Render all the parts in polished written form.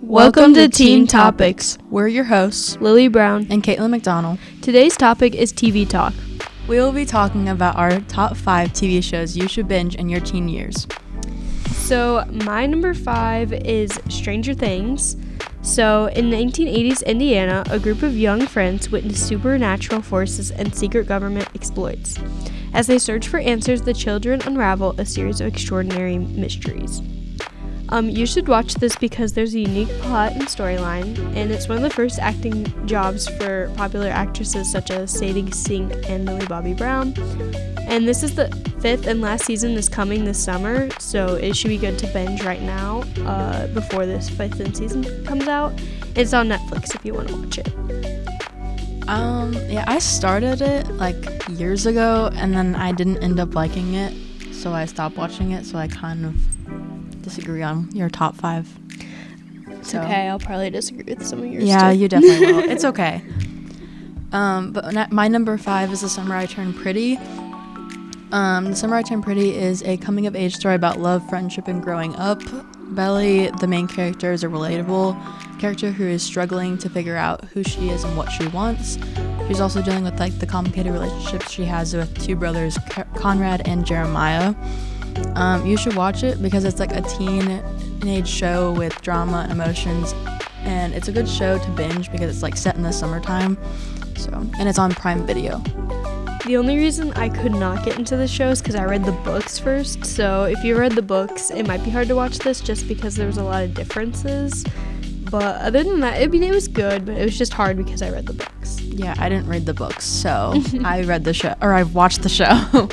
Welcome to Teen Topics. We're your hosts, Lilly Brown and Caitlin McDonnell. Today's topic is TV talk. We will be talking about our top 5 TV shows you should binge in your teen years. So my number 5 is Stranger Things. So in 1980s Indiana, a group of young friends witness supernatural forces and secret government exploits. As they search for answers, the children unravel a series of extraordinary mysteries. You should watch this because there's a unique plot and storyline, and it's one of the first acting jobs for popular actresses such as Sadie Sink and Millie Bobby Brown. And this is the 5th and last season is coming this summer, so it should be good to binge right now before this 5th season comes out. It's on Netflix if you want to watch it. I started it like years ago, and then I didn't end up liking it, so I stopped watching it, so I kind of disagree on your top 5. It's okay, I'll probably disagree with some of yours Yeah, too. you definitely will. It's okay. But my number 5 is The Summer I Turned Pretty. The Summer I Turned Pretty is a coming-of-age story about love, friendship, and growing up. Belly, the main character, is a relatable character who is struggling to figure out who she is and what she wants. She's also dealing with the complicated relationships she has with 2 brothers, Conrad and Jeremiah. You should watch it because it's a teenage show with drama and emotions, and it's a good show to binge because it's set in the summertime. And it's on Prime Video. The only reason I could not get into the show is because I read the books first. So if you read the books, it might be hard to watch this just because there was a lot of differences. But other than that, it was good, but it was just hard because I read the books. Yeah, I didn't read the books, so I watched the show.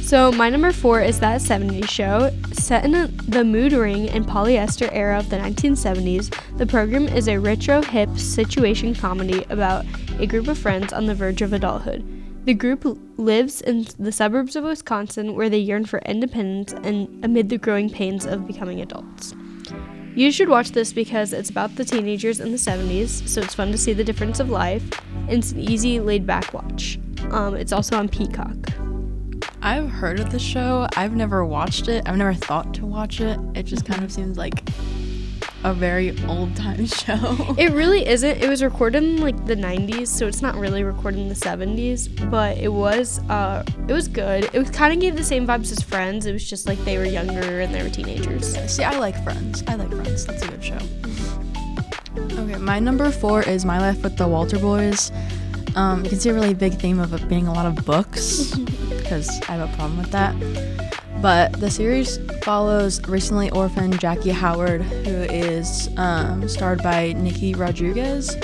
So my number 4 is That 70s Show. Set in the mood ring and polyester era of the 1970s, the program is a retro hip situation comedy about a group of friends on the verge of adulthood. The group lives in the suburbs of Wisconsin where they yearn for independence and amid the growing pains of becoming adults. You should watch this because it's about the teenagers in the 70s, so it's fun to see the difference of life, and it's an easy, laid-back watch. It's also on Peacock. I've heard of the show. I've never watched it. I've never thought to watch it. It just kind of seems like a very old-time show. It really isn't. It was recorded in the 90s, so it's not really recorded in the 70s, but it was good. It kind of gave the same vibes as Friends. It was just they were younger and they were teenagers. See, I like Friends. That's a good show. Okay, my number 4 is My Life with the Walter Boys. You can see a really big theme of it being a lot of books because I have a problem with that. But the series follows recently orphaned Jackie Howard, who is starred by Nikki Rodriguez.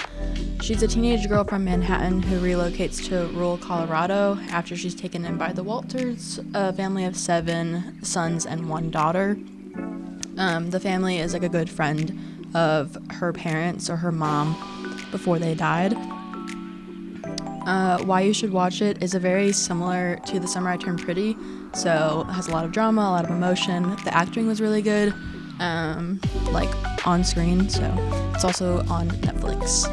She's a teenage girl from Manhattan who relocates to rural Colorado after she's taken in by the Walters, a family of 7 sons and 1 daughter. The family is a good friend of her parents or her mom before they died. Why you should watch it is very similar to The Summer I Turned Pretty, so it has a lot of drama, a lot of emotion. The acting was really good, on screen, so it's also on Netflix.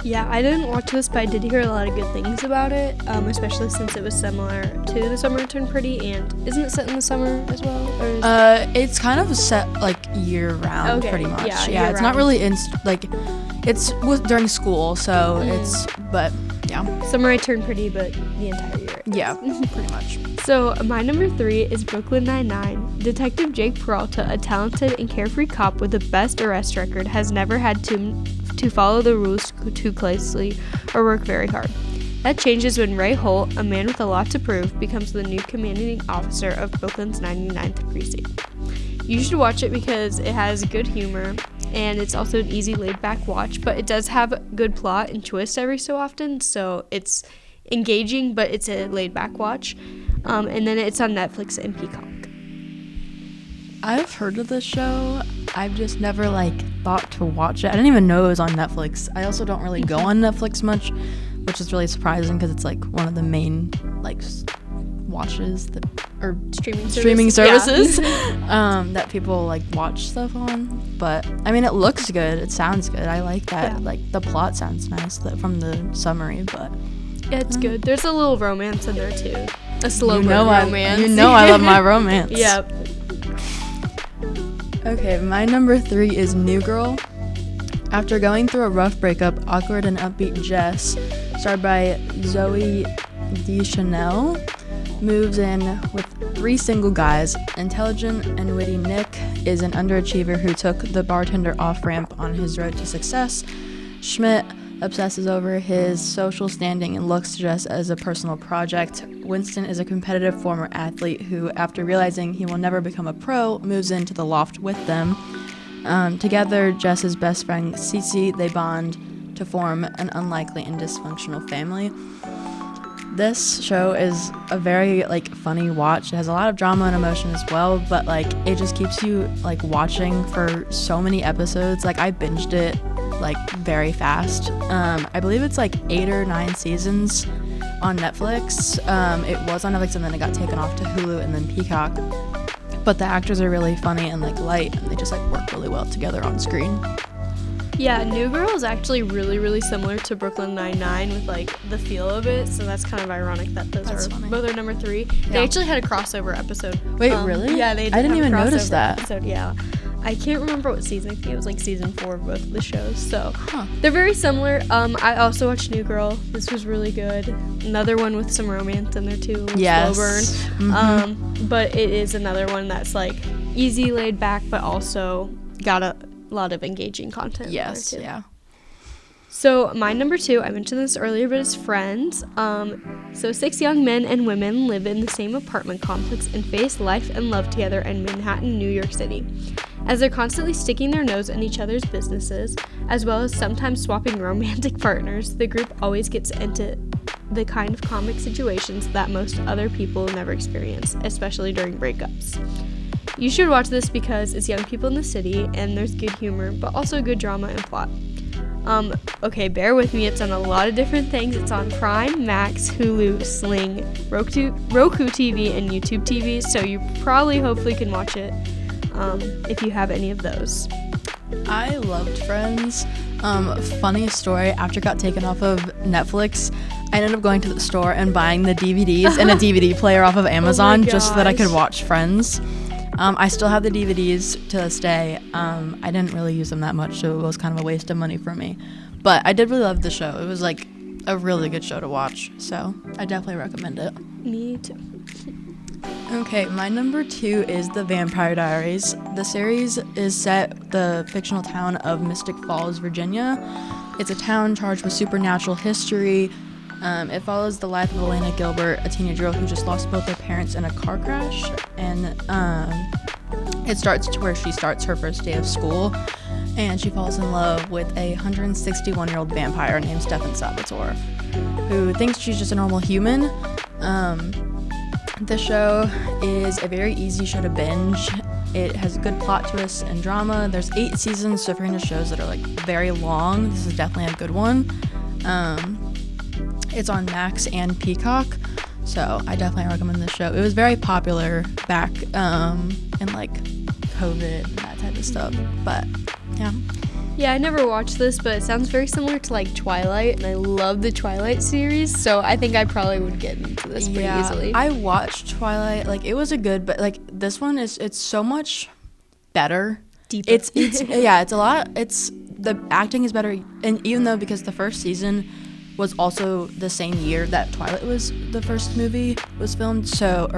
Yeah, I didn't watch this, but I did hear a lot of good things about it, especially since it was similar to The Summer I Turned Pretty, and isn't it set in the summer as well? Or it's kind of set year-round, pretty much. Yeah, it's not really it's during school, so but yeah. Summer I Turned Pretty, but the entire year. Yeah, pretty much. So my number 3 is Brooklyn Nine-Nine. Detective Jake Peralta, a talented and carefree cop with the best arrest record, has never had to follow the rules too closely or work very hard. That changes when Ray Holt, a man with a lot to prove, becomes the new commanding officer of Brooklyn's 99th precinct. You should watch it because it has good humor, and it's also an easy laid-back watch, but it does have good plot and twists every so often, so it's engaging, but it's a laid-back watch. And then it's on Netflix and Peacock. I've heard of this show. I've just never thought to watch it. I didn't even know it was on Netflix. I also don't really go on Netflix much, which is really surprising because it's one of the main watches or streaming services that people watch stuff on. But I mean, it looks good. It sounds good. I like that. Yeah. The plot sounds nice from the summary, but yeah, it's good. There's a little romance in there too. A slow burn romance. I love my romance. Yep. Okay, my number 3 is New Girl. After going through a rough breakup, awkward and upbeat Jess, starred by Zoe Deschanel, moves in with 3 single guys. Intelligent and witty Nick is an underachiever who took the bartender off-ramp on his road to success. Schmidt obsesses over his social standing and looks to Jess as a personal project. Winston is a competitive former athlete who, after realizing he will never become a pro, moves into the loft with them. Together, Jess's best friend Cece, they bond to form an unlikely and dysfunctional family. This show is a very funny watch. It has a lot of drama and emotion as well, but it just keeps you watching for so many episodes. I binged it very fast. I believe it's 8 or 9 seasons on Netflix. It was on Netflix and then it got taken off to Hulu and then Peacock. But the actors are really funny and light, and they just work really well together on screen. Yeah, New Girl is actually really, really similar to Brooklyn Nine-Nine with the feel of it, so that's kind of ironic that those both are number 3. Yeah. They actually had a crossover episode. Wait, really? Yeah, they did. I didn't even notice that. Episode, yeah. I can't remember what season. I think it was season 4 of both of the shows. So they're very similar. I also watched New Girl. This was really good. Another one with some romance in there too. Yes. Slow burn. Mm-hmm. But it is another one that's easy, laid back, but also got a lot of engaging content. Yes. Yeah. So my number 2, I mentioned this earlier, but it's Friends. So 6 young men and women live in the same apartment complex and face life and love together in Manhattan, New York City. As they're constantly sticking their nose in each other's businesses, as well as sometimes swapping romantic partners, the group always gets into the kind of comic situations that most other people never experience, especially during breakups. You should watch this because it's young people in the city and there's good humor, but also good drama and plot. Okay, bear with me, it's on a lot of different things. It's on Prime, Max, Hulu, Sling, Roku TV, and YouTube TV, so you hopefully can watch it if you have any of those. I loved Friends. Funny story, after it got taken off of Netflix, I ended up going to the store and buying the DVDs and a DVD player off of Amazon just so that I could watch Friends. I still have the DVDs to this day. I didn't really use them that much, so it was kind of a waste of money for me. But I did really love the show. It was a really good show to watch, so I definitely recommend it. Me too. Okay, my number 2 is The Vampire Diaries. The series is set the fictional town of Mystic Falls, Virginia. It's a town charged with supernatural history. It follows the life of Elena Gilbert, a teenage girl who just lost both her parents in a car crash, and it starts to where she starts her first day of school, and she falls in love with a 161-year-old vampire named Stefan Salvatore, who thinks she's just a normal human. The show is a very easy show to binge. It has good plot twists and drama. There's 8 seasons, so if you're into shows that are very long, this is definitely a good one. It's on Max and Peacock, so I definitely recommend this show. It was very popular back in COVID and that type of stuff, but yeah. Yeah, I never watched this, but it sounds very similar to Twilight, and I love the Twilight series, so I think I probably would get into this pretty easily. I watched Twilight, it was a good, but this one it's so much better. Deeper. It's the acting is better, and even though because the first season was also the same year that Twilight was the first movie was filmed, so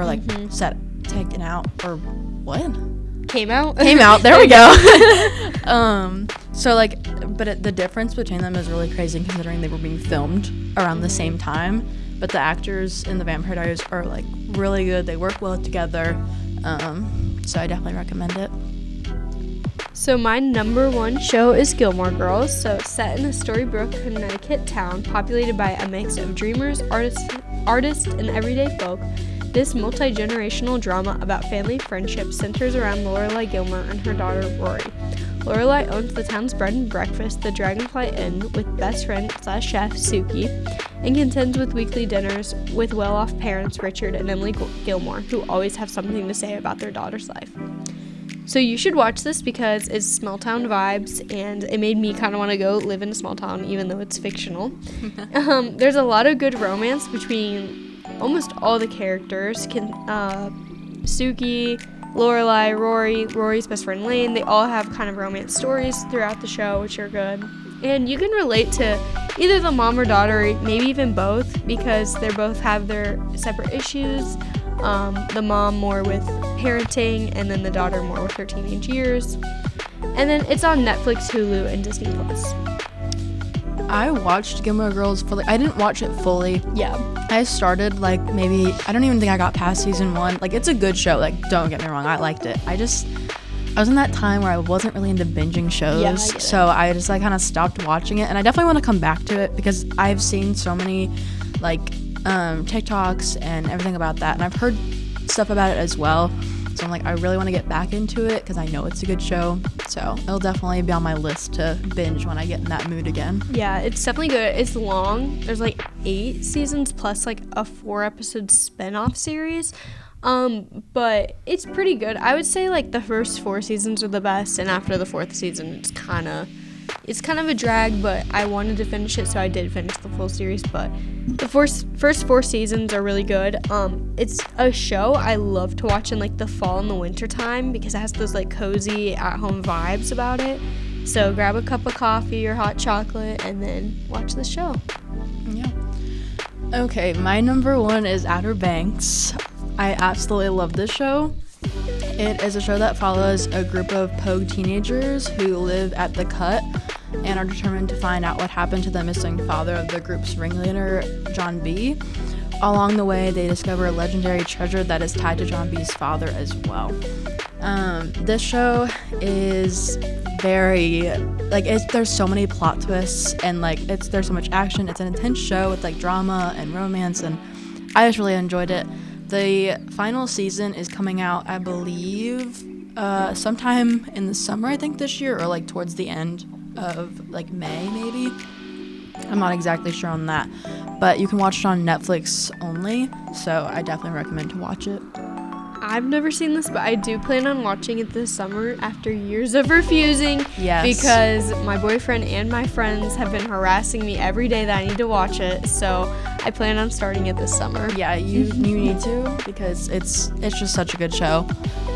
taken out or what? Came out. There we go. But the difference between them is really crazy considering they were being filmed around the same time. But the actors in the Vampire Diaries are really good. They work well together. So I definitely recommend it. So my number 1 show is Gilmore Girls. So it's set in a Storybrooke, Connecticut town populated by a mix of dreamers, artists, and everyday folk. This multi-generational drama about family friendship centers around Lorelai Gilmore and her daughter Rory. Lorelai owns the town's bread and breakfast, the Dragonfly Inn, with best friend / chef Suki, and contends with weekly dinners with well-off parents Richard and Emily Gilmore, who always have something to say about their daughter's life. So you should watch this because it's small town vibes, and it made me kind of want to go live in a small town, even though it's fictional. There's a lot of good romance between almost all the characters. Suki, Lorelai, Rory's best friend Lane. They all have kind of romance stories throughout the show, which are good. And you can relate to either the mom or daughter, or maybe even both, because they both have their separate issues. The mom more with parenting, and then the daughter more with her teenage years. And then it's on Netflix, Hulu, and Disney Plus. I watched Gilmore Girls I didn't watch it fully. Yeah. I started maybe, I don't even think I got past season 1. It's a good show. Don't get me wrong, I liked it. I was in that time where I wasn't really into binging shows. Yeah, so I just kind of stopped watching it, and I definitely want to come back to it because I've seen so many TikToks and everything about that, and I've heard stuff about it as well. So I'm I really want to get back into it because I know it's a good show. So it'll definitely be on my list to binge when I get in that mood again. Yeah, it's definitely good. It's long. There's 8 seasons plus a 4-episode spin-off series. But it's pretty good. I would say the first 4 seasons are the best, and after the 4th season it's kind of a drag, but I wanted to finish it, so I did finish the full series. But the first 4 seasons are really good. It's a show I love to watch in the fall and the winter time because it has those cozy at-home vibes about it. So grab a cup of coffee or hot chocolate and then watch the show. Yeah. Okay, my number 1 is Outer Banks. I absolutely love this show. It is a show that follows a group of Pogue teenagers who live at the Cut and are determined to find out what happened to the missing father of the group's ringleader, John B. Along the way, they discover a legendary treasure that is tied to John B's father as well. This show is very, there's so many plot twists, and there's so much action. It's an intense show with drama and romance, and I just really enjoyed it. The final season is coming out, I believe, sometime in the summer, I think, this year, or towards the end of May, maybe. I'm not exactly sure on that, but you can watch it on Netflix only, so I definitely recommend to watch it. I've never seen this, but I do plan on watching it this summer after years of refusing. Yes. Because my boyfriend and my friends have been harassing me every day that I need to watch it. So I plan on starting it this summer. Yeah, you need to, because it's just such a good show.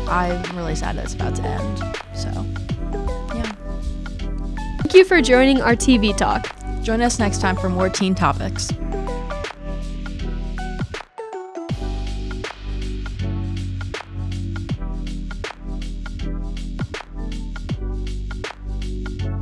I'm really sad that it's about to end. So, yeah. Thank you for joining our TV talk. Join us next time for more teen topics.